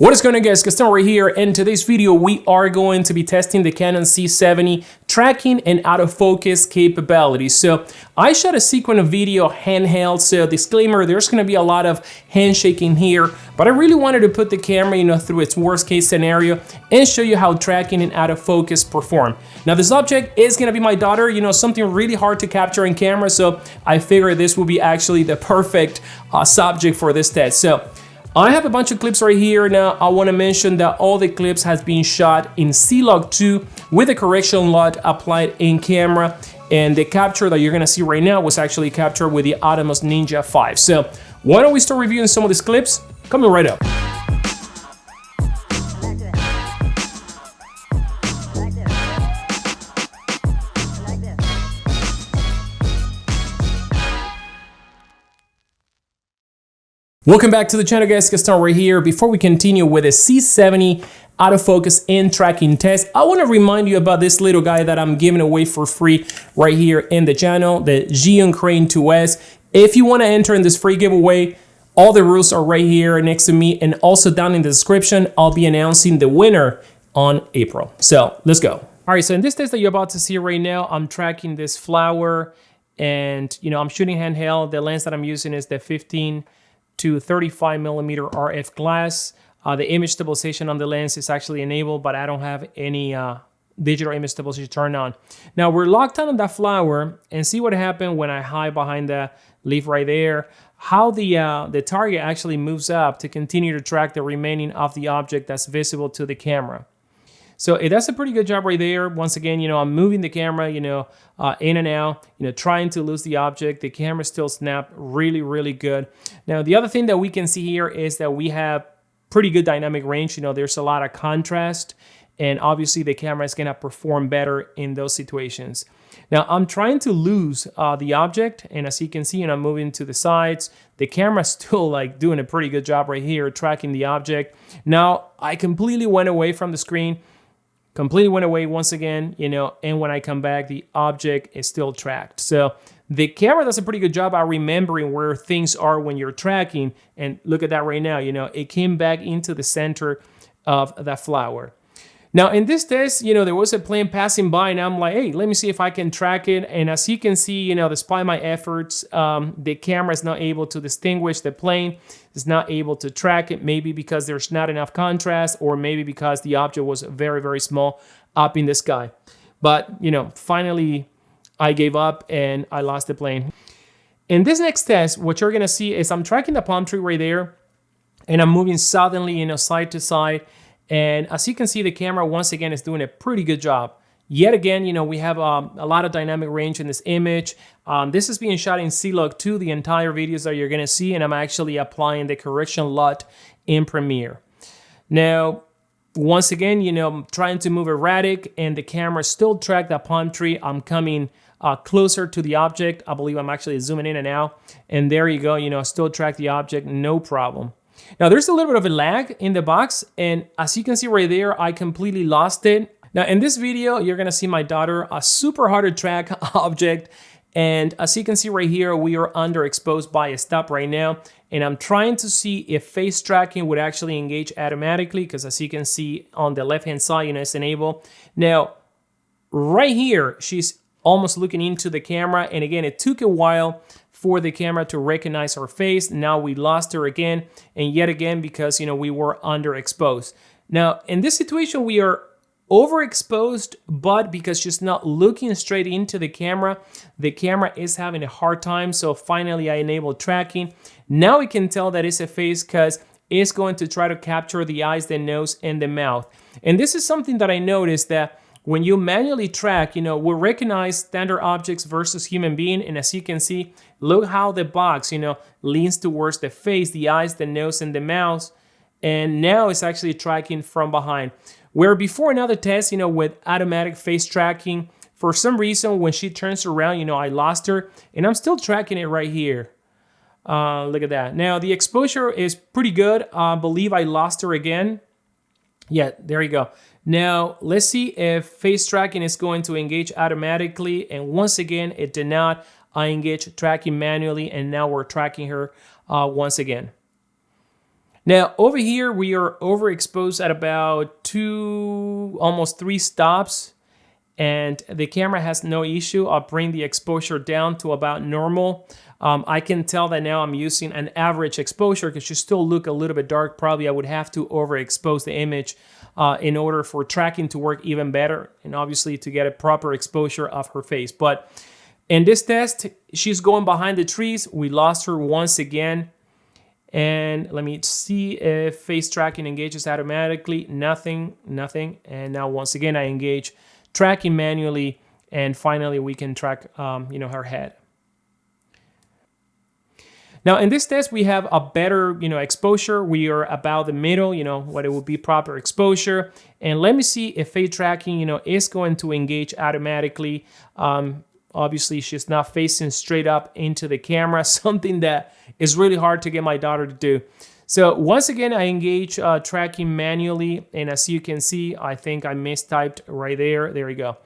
What is going on, guys? Gaston right here. In today's video, we are going to be testing the Canon C70 tracking and autofocus capabilities. So I shot a sequence of video handheld. So disclaimer, there's going to be a lot of handshaking here, but I really wanted to put the camera, through its worst case scenario and show you how tracking and autofocus perform. Now this object is going to be my daughter, something really hard to capture in camera. So I figured this will be actually the perfect subject for this test. So I have a bunch of clips right here. Now I want to mention that all the clips has been shot in C-Log 2 with a correction LUT applied in camera, and the capture that you're going to see right now was actually captured with the Atomos Ninja 5. So why don't we start reviewing some of these clips? Coming right up. Welcome back to the channel, guys. Gaston right here. Before we continue with the C70 autofocus and tracking test, I want to remind you about this little guy that I'm giving away for free right here in the channel, the Xeon Crane 2S. If you want to enter in this free giveaway, all the rules are right here next to me, and also down in the description, I'll be announcing the winner on April. So let's go. All right, so in this test that you're about to see right now, I'm tracking this flower, and I'm shooting handheld. The lens that I'm using is the 15 to 35 millimeter RF glass. The image stabilization on the lens is actually enabled, but I don't have any digital image stabilization turned on. Now we're locked on that flower, and see what happened when I hide behind the leaf right there, how the target actually moves up to continue to track the remaining of the object that's visible to the camera. So it does a pretty good job right there. Once again, I'm moving the camera, in and out, trying to lose the object. The camera still snapped really, really good. Now, the other thing that we can see here is that we have pretty good dynamic range. There's a lot of contrast, and obviously the camera is gonna perform better in those situations. Now, I'm trying to lose the object, and as you can see, I'm moving to the sides. The camera's still doing a pretty good job right here, tracking the object. Now, I completely went away from the screen. Completely went away once again, and when I come back, the object is still tracked. So the camera does a pretty good job at remembering where things are when you're tracking. And look at that right now, it came back into the center of that flower. Now in this test, there was a plane passing by, and I'm like, hey, let me see if I can track it. And as you can see, despite my efforts, the camera is not able to distinguish the plane. It's not able to track it, maybe because there's not enough contrast, or maybe because the object was very, very small up in the sky. But, finally I gave up and I lost the plane. In this next test, what you're gonna see is I'm tracking the palm tree right there, and I'm moving suddenly, side to side. And as you can see, the camera once again is doing a pretty good job. Yet again, we have a lot of dynamic range in this image. This is being shot in C-Log 2, the entire videos that you're gonna see, and I'm actually applying the correction LUT in Premiere. Now, once again, I'm trying to move erratic, and the camera still tracked that palm tree. I'm coming closer to the object. I believe I'm actually zooming in and out. And there you go, still track the object, no problem. Now there's a little bit of a lag in the box, and as you can see right there, I completely lost it. Now in this video, you're gonna see my daughter, a super hard to track object, and as you can see right here, we are underexposed by a stop right now, and I'm trying to see if face tracking would actually engage automatically, because as you can see on the left hand side, it's enabled. Now right here, she's almost looking into the camera, and again, it took a while for the camera to recognize her face. Now we lost her again, and yet again, because we were underexposed. Now in this situation, we are overexposed, but because she's not looking straight into the camera is having a hard time. So finally I enabled tracking. Now we can tell that it's a face, because it's going to try to capture the eyes, the nose, and the mouth. And this is something that I noticed, that when you manually track, we'll recognize standard objects versus human being. And as you can see, look how the box, leans towards the face, the eyes, the nose, and the mouth. And now it's actually tracking from behind. Where before another test, with automatic face tracking, for some reason, when she turns around, I lost her, and I'm still tracking it right here. Look at that. Now the exposure is pretty good. I believe I lost her again. Yeah, there you go. Now, let's see if face tracking is going to engage automatically. And once again, it did not. I engaged tracking manually, and now we're tracking her once again. Now over here, we are overexposed at about almost 3 stops, and the camera has no issue. I'll bring the exposure down to about normal. I can tell that now I'm using an average exposure because you still look a little bit dark. Probably I would have to overexpose the image in order for tracking to work even better, and obviously to get a proper exposure of her face. But in this test, she's going behind the trees. We lost her once again. And let me see if face tracking engages automatically. Nothing. And now once again, I engage tracking manually, and finally we can track her head. Now in this test, we have a better exposure. We are about the middle, what it would be proper exposure. And let me see if face tracking is going to engage automatically. Obviously, she's not facing straight up into the camera, something that is really hard to get my daughter to do. So once again, I engage tracking manually, and as you can see, I think I mistyped right there. There we go.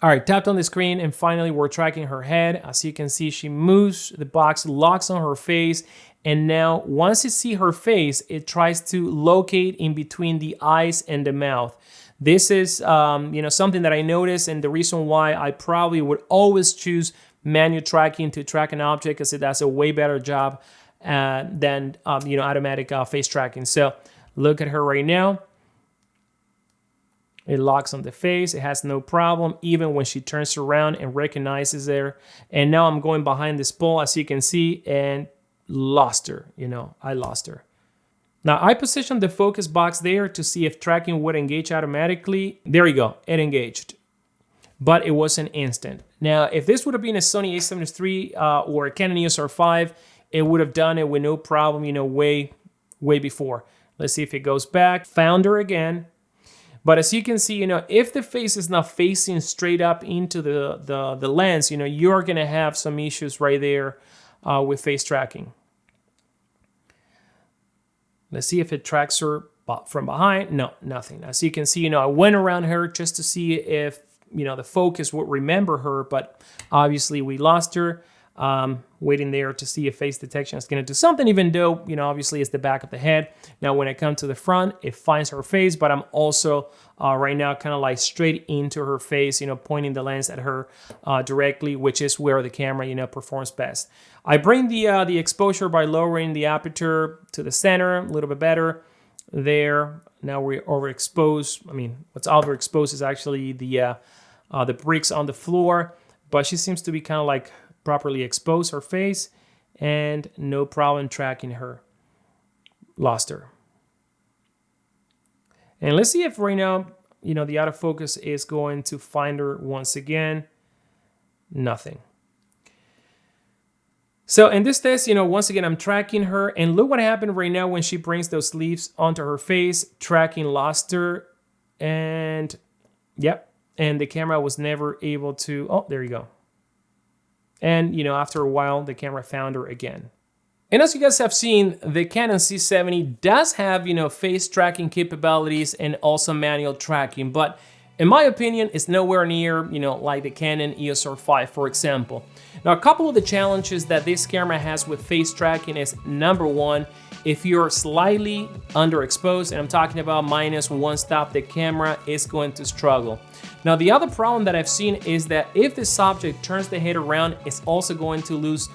All right, tapped on the screen, and finally we're tracking her head. As you can see, she moves, the box locks on her face, and now once it sees her face, it tries to locate in between the eyes and the mouth. This is something that I noticed, and the reason why I probably would always choose manual tracking to track an object, because it does a way better job than automatic face tracking. So look at her right now. It locks on the face. It has no problem, even when she turns around and recognizes her. And now I'm going behind this pole, as you can see, and lost her. I lost her. Now I positioned the focus box there to see if tracking would engage automatically. There you go, it engaged, but it wasn't instant. Now, if this would have been a Sony a7 III or a Canon EOS R5, it would have done it with no problem, way before. Let's see if it goes back. Found her again. But as you can see, if the face is not facing straight up into the lens, you're gonna have some issues right there with face tracking. Let's see if it tracks her from behind. No, nothing. As you can see, I went around her just to see if, the focus would remember her, but obviously we lost her. Waiting there to see if face detection is going to do something, even though, obviously it's the back of the head. Now, when I come to the front, it finds her face, but I'm also right now kind of like straight into her face, pointing the lens at her directly, which is where the camera, performs best. I bring the exposure by lowering the aperture to the center, a little bit better there. Now we're overexposed. I mean, what's overexposed is actually the bricks on the floor, but she seems to be kind of like properly exposed her face, and no problem tracking her. Lost her. And let's see if right now, the autofocus is going to find her once again. Nothing. So in this test, once again, I'm tracking her, and look what happened right now when she brings those leaves onto her face. Tracking lost her, and yep, and the camera was never able to, oh, there you go. And, after a while, the camera found her again. And as you guys have seen, the Canon C70 does have, face tracking capabilities and also manual tracking. But in my opinion, it's nowhere near, like the Canon EOS R5, for example. Now, a couple of the challenges that this camera has with face tracking is, number one, if you're slightly underexposed, and I'm talking about -1 stop, the camera is going to struggle. Now, the other problem that I've seen is that if the subject turns the head around, it's also going to lose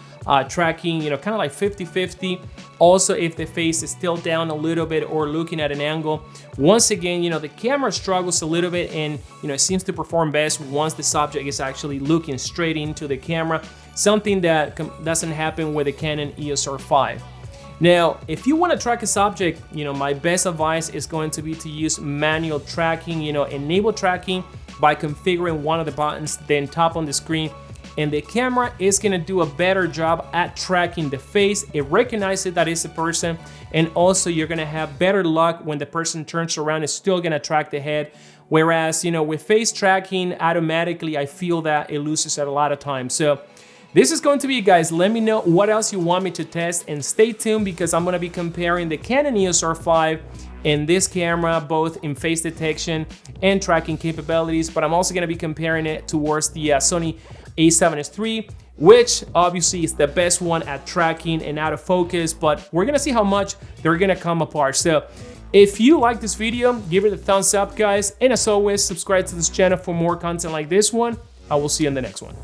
tracking, kind of like 50-50. Also, if the face is still down a little bit or looking at an angle, once again, the camera struggles a little bit, and it seems to perform best once the subject is actually looking straight into the camera, something that doesn't happen with the Canon EOS R5. Now, if you want to track a subject, my best advice is going to be to use manual tracking, enable tracking by configuring one of the buttons, then tap on the screen, and the camera is going to do a better job at tracking the face. It recognizes that it's a person, and also you're going to have better luck when the person turns around. It's still going to track the head. Whereas, with face tracking automatically, I feel that it loses at a lot of time. So this is going to be it, guys. Let me know what else you want me to test, and stay tuned because I'm going to be comparing the Canon EOS R5 and this camera, both in face detection and tracking capabilities, but I'm also going to be comparing it towards the Sony a7 III, which obviously is the best one at tracking and autofocus, but we're gonna see how much they're gonna come apart. So if you like this video, give it a thumbs up, guys. And as always, subscribe to this channel for more content like this one. I will see you in the next one.